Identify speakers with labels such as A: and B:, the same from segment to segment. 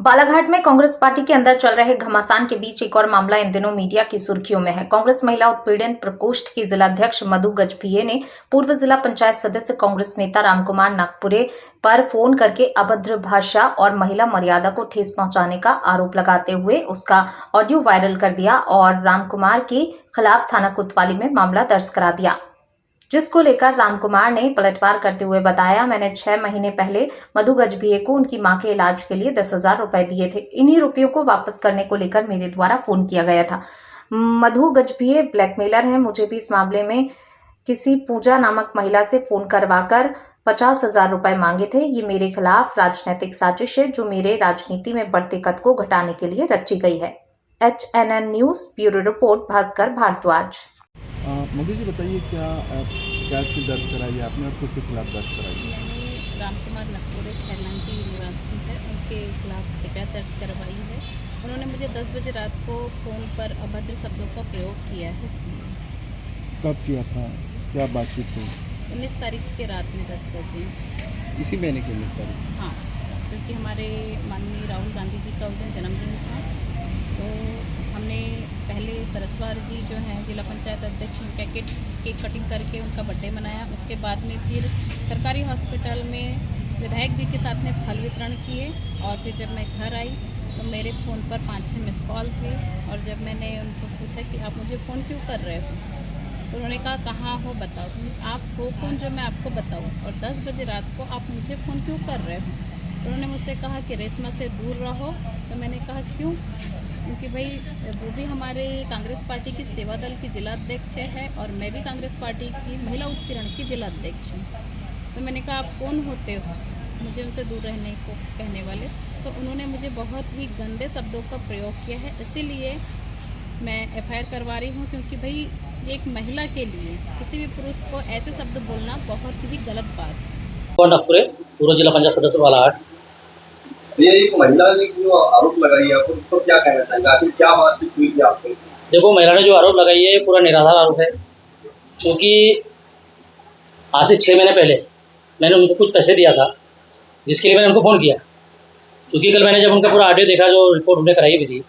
A: बालाघाट में कांग्रेस पार्टी के अंदर चल रहे घमासान के बीच एक और मामला इन दिनों मीडिया की सुर्खियों में है। कांग्रेस महिला उत्पीड़न प्रकोष्ठ की जिलाध्यक्ष मधु गजभिये ने पूर्व जिला पंचायत सदस्य कांग्रेस नेता रामकुमार नागपुरे पर फोन करके अभद्र भाषा और महिला मर्यादा को ठेस पहुंचाने का आरोप लगाते हुए उसका ऑडियो वायरल कर दिया और रामकुमार के खिलाफ थाना कोतवाली में मामला दर्ज करा दिया, जिसको लेकर रामकुमार ने पलटवार करते हुए बताया, मैंने 6 महीने पहले मधु गजभिये को उनकी मां के इलाज के लिए 10,000 रुपए दिए थे। इन्हीं रुपयों को वापस करने को लेकर मेरे द्वारा फोन किया गया था। मधु गजभिये ब्लैकमेलर हैं। मुझे भी इस मामले में किसी पूजा नामक महिला से फोन करवाकर 50,000 रुपए मांगे थे। ये मेरे खिलाफ राजनीतिक साजिश है जो मेरे राजनीति में बढ़ते कद को घटाने के लिए रची गई है। HNN news bureau report Bhaskar Bhardwaj.
B: Modi ji बताइए, क्या शिकायत की दर्ज कराई है आपने और किसके खिलाफ दर्ज कराई है?
C: मैंने रामकुमार नागपुरे खैरलांजी निवासी है, उनके खिलाफ शिकायत दर्ज करवाई है। उन्होंने मुझे 10 बजे रात को फ़ोन पर अभद्र शब्दों का प्रयोग किया है। इसलिए
B: कब किया था, क्या बातचीत हुई?
C: 19 तारीख के रात में 10 बजे।
B: इसी महीने की 19 तारीख।
C: हाँ, क्योंकि हमारे माननीय राहुल गांधी जी का उस दिन जन्मदिन था, तो हमने पहले सरस्वार जी जो हैं जिला पंचायत अध्यक्ष, उनका केक कटिंग करके उनका बर्थडे मनाया। उसके बाद में फिर सरकारी हॉस्पिटल में विधायक जी के साथ में फल वितरण किए और फिर जब मैं घर आई तो मेरे फ़ोन पर 5-6 मिस कॉल थे। और जब मैंने उनसे पूछा कि आप मुझे फ़ोन क्यों कर रहे हो, तो उन्होंने कहा कहाँ हो बताओ, आप हो कौन जो मैं आपको बताऊँ, और 10 बजे रात को आप मुझे फ़ोन क्यों कर रहे हो। तो उन्होंने मुझसे कहा कि रेशमा से दूर रहो। तो मैंने कहा क्यों, क्योंकि भाई वो भी हमारे कांग्रेस पार्टी की सेवा दल की जिलाध्यक्ष है और मैं भी कांग्रेस पार्टी की महिला उत्पीड़न की जिलाध्यक्ष हूँ। तो मैंने कहा आप कौन होते हो मुझे उनसे दूर रहने को कहने वाले। तो उन्होंने मुझे बहुत ही गंदे शब्दों का प्रयोग किया है, इसीलिए मैं FIR करवा रही हूँ, क्योंकि भाई एक महिला के लिए किसी भी पुरुष को ऐसे शब्द बोलना बहुत ही गलत बात है।
D: नागपुरे पूर्व जिला पंचायत सदस्य बालाघाट।
E: ये एक महिला ने जो आरोप लगाई है, आप उसको क्या कहना चाहेंगे? आखिर क्या बातचीत हुई थी आपको?
D: देखो, महिला ने जो आरोप लगाई है पूरा निराधार आरोप है, क्योंकि आज से 6 महीने पहले मैंने उनको कुछ पैसे दिया था, जिसके लिए मैंने उनको फ़ोन किया। क्योंकि कल मैंने जब उनका पूरा ऑडियो देखा, जो रिपोर्ट उन्होंने कराई भी थी,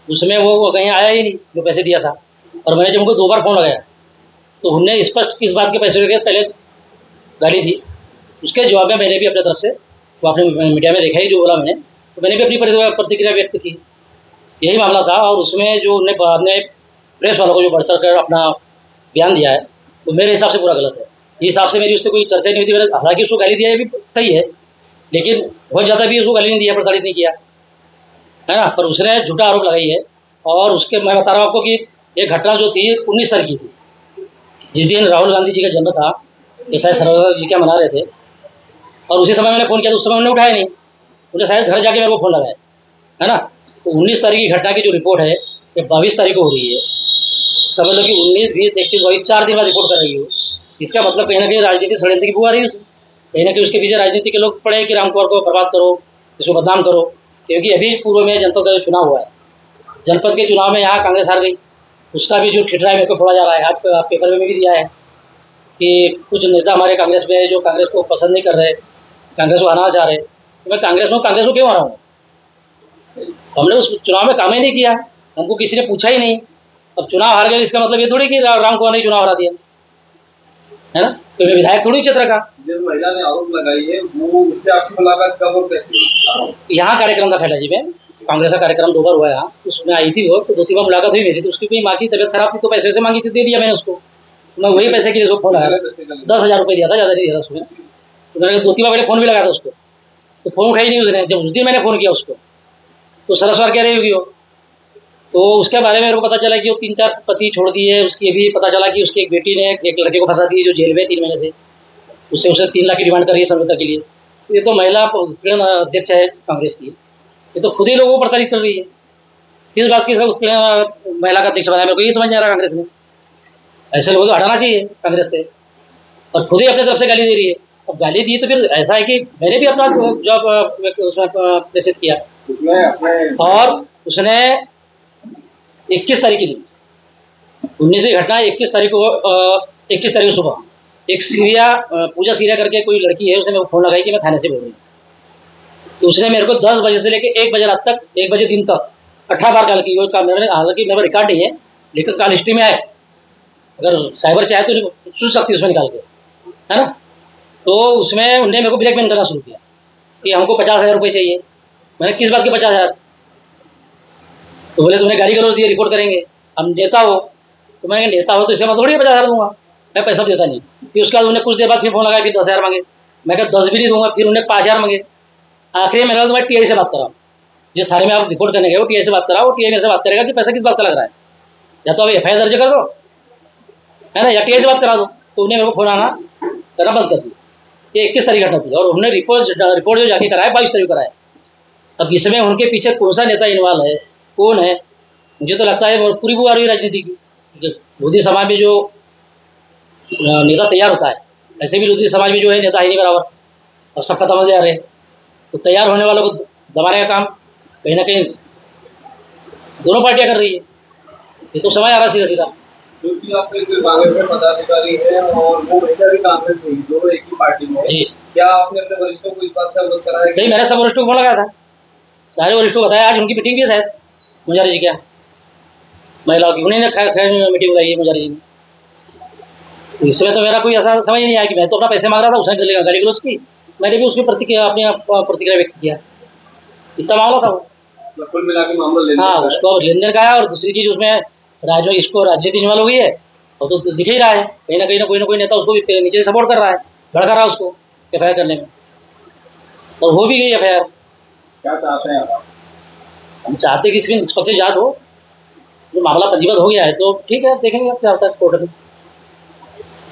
D: उसमें वो कहीं आया ही नहीं जो पैसे दिया था। और मैंने जब उनको 2 बार फ़ोन लगाया तो उनने स्पष्ट किस बात के पैसे लेके पहले गाली दी। उसके जवाब में मैंने भी अपने तरफ से, वो आपने मीडिया में देखा ही जो बोला मैंने, तो मैंने भी अपनी प्रतिक्रिया व्यक्त की। यही मामला था। और उसमें जो उन्होंने बाद में प्रेस वालों को जो बढ़ चढ़ कर अपना बयान दिया है, वो मेरे हिसाब से पूरा गलत है। इस हिसाब से मेरी उससे कोई चर्चा नहीं हुई थी। हालांकि उसको गाली दिया है भी सही है, लेकिन बहुत ज़्यादा भी उसको गाली नहीं दिया, प्रताड़ित नहीं किया है ना। पर उसने झूठा आरोप लगाई है। और उसके मैं बता रहा हूँ आपको कि ये घटना जो थी 19 तारीख की थी, जिस दिन राहुल गांधी जी का जन्म था। ये शायद सरदार जी क्या मना रहे थे, और उसी समय मैंने फ़ोन किया तो उस समय उन्होंने उठाया नहीं। उन्हें शायद घर जाके मेरे को फ़ोन लगाया है ना। तो 19 तारीख की घटना की जो रिपोर्ट है ये 22 तारीख को हो रही है। समझ लो कि 19, 20, 21, 22 4 दिन बाद रिपोर्ट कर रही हो। इसका मतलब कहीं ना कहीं राजनीतिक षड्यंत्र की बुआ रही है उसे। कहीं ना कहीं उसके पीछे राजनीति के लोग पड़े कि रामकुमार को बर्बाद करो, इसको बदनाम करो। क्योंकि अभी पूर्व में जनपद का जो चुनाव हुआ है, जनपद के चुनाव में यहाँ कांग्रेस हार गई। उसका भी जो ठिठरा है मेरे को फोड़ा जा रहा है। आप पेपर में भी दिया है कि कुछ नेता हमारे कांग्रेस में जो कांग्रेस को पसंद नहीं कर रहे, कांग्रेस को हराना चाह रहे। तो मैं कांग्रेस को क्यों हराऊँ? हमने उस चुनाव में काम ही नहीं किया, हमको किसी ने पूछा ही नहीं। अब चुनाव हार गए, इसका मतलब ये थोड़ी कि रामकुमार ने चुनाव हरा दिया है ना। तो मैं विधायक थोड़ी क्षेत्र का।
E: जिस महिला ने आरोप लगाई है वो, उससे आपकी मुलाकात कब और कैसे?
D: यहाँ कार्यक्रम था खैला जी में, कांग्रेस का कार्यक्रम 2 बार हुआ यहाँ, उसमें आई थी वो। तो 2-3 बार मुलाकात हुई मेरी। तो उसकी कोई माँ की तबियत खराब थी तो पैसे मांगी थी, दे दिया मैंने उसको। मैं वही पैसे के लिए उसको फ़ोन लगाया, 10,000 रुपये दिया था, ज़्यादा नहीं दिया था उसमें। तो मैंने 2-3 बार पहले फ़ोन भी लगाया था उसको, तो फ़ोन उठाई नहीं उसने। जब उस दिन मैंने फ़ोन किया उसको तो सरस्वार कह रही होगी वो। तो उसके बारे में मेरे को पता चला कि वो 3-4 पति छोड़ दिए। उसकी भी पता चला कि उसकी एक बेटी ने एक लड़के को फंसा दी जो जेल में 3 महीने से। उससे उसे 3 लाख की डिमांड कर रही है समझौता के लिए। तो ये तो महिला उत्पीड़न अध्यक्ष है कांग्रेस की, ये तो खुद ही लोगों को प्रताड़ित कर रही है। किस बात की उत्पीड़न महिला का अध्यक्ष बनाया, मेरे को ये समझ नहीं आ रहा कांग्रेस ने। ऐसे लोगों को हटाना चाहिए कांग्रेस से, और खुद ही अपनी तरफ से गाली दे रही है। अब गाली दी तो फिर ऐसा है कि मैंने भी अपना जॉब प्रेषित किया। और उसने 21 तारीख की दी, 19 की घटना 21 तारीख को सुबह एक पूजा सीरिया करके कोई लड़की है, उसे मैं फ़ोन लगाई कि मैं थाने से बोल रही हूँ। कि उसने मेरे को 10 बजे से लेकर 1 बजे रात तक, 1 बजे दिन तक 18 बार कॉल की। वो काम मैंने, हालांकि मेरे रिकॉर्ड नहीं है, लेकिन कॉल हिस्ट्री में है, अगर साइबर चाहे तो सुन सकती है उसमें निकाल के, है ना। तो उसमें उनने मेरे को ब्लैकमेल करना शुरू किया कि हमको 50,000 रुपये चाहिए। मैंने किस बात के 50,000? तो बोले तुमने गाली गलौज दिए, रिपोर्ट करेंगे, हम नेता हो। तो मैंने कहा नेता हो तो इसे मैं थोड़ी 50,000 दूंगा, मैं पैसा देता नहीं। फिर उसके बाद उन्हें कुछ देर बाद फिर फोन लगाया, फिर 10,000 मांगे। मैं कहा 10 भी नहीं दूंगा, फिर उन्हें 5,000 मांगे। आखिरी में मैंने कहा तो मैं टीआई से बात कर रहा हूँ, जिस थाने में आप रिपोर्ट करने गए वो टीआई से बात कराओ, टीआई मेरे से बात करेगा कि पैसा किस बात का लग रहा है, या तो आप एफआईआर दर्ज कर दो, है ना, या टीआई से बात करा दो। तो उन्हें मेरे को फोन आना करना बंद कर दिया। ये 21 तारीख घटना थी, और उन्होंने रिपोर्ट जो जाके कराया 22 तारीख कराया। अब इसमें उनके पीछे कौन सा नेता इन्वॉल्व है, कौन है, मुझे तो लगता है पूरी बुआ रही राजनीति की। लोधी समाज में जो नेता तैयार होता है, ऐसे भी लोधी समाज में जो है नेता है नहीं बराबर, अब सब खत्म हो जा रहे हैं। तो तैयार होने वालों को दबाने का काम कहीं ना कहीं दोनों पार्टियां कर रही है। ये तो समझ आ रहा सीधा सीधा।
E: क्योंकि आपके कोई कांग्रेस में पदाधिकारी है और वो महिला भी कांग्रेस में, दोनों एक ही पार्टी में है।
D: जी।
E: क्या आपने अपने वरिष्ठों को इस बात से अवगत कराया?
D: नहीं, मैंने सब वरिष्ठों को फोन लगाया था, सारे वरिष्ठों को बताया। आज उनकी मीटिंग भी है शायद मुजारी जी, क्या महिलाओं की, उन्हीं ने मीटिंग बुलाई है मुजारी जी ने। तो इसमें तो मेरा कोई ऐसा समझ नहीं आया कि मैं तो अपना पैसे मांग रहा था, उसने गाली गलौज की, मैंने भी उसकी प्रतिक्रिया व्यक्त किया, इतना मामला था वो।
E: कुल मिला के मामला लेने
D: हाँ, उसको लेन देन का है, और दूसरी चीज उसमें इसको राजनीति इन्वॉल्व हो गई है, और तो दिख ही रहा है कहीं ना कोई नेता उसको भी नीचे से सपोर्ट कर रहा है, भड़का रहा है उसको एफआईआर करने में, और हो भी गई एफआईआर।
E: क्या चाहते हैं आप?
D: हम चाहते हैं कि इसकी निष्पक्ष जांच हो, जो मामला पंजीबद्ध हो गया है तो ठीक है, देखेंगे अब क्या होता है कोर्ट में।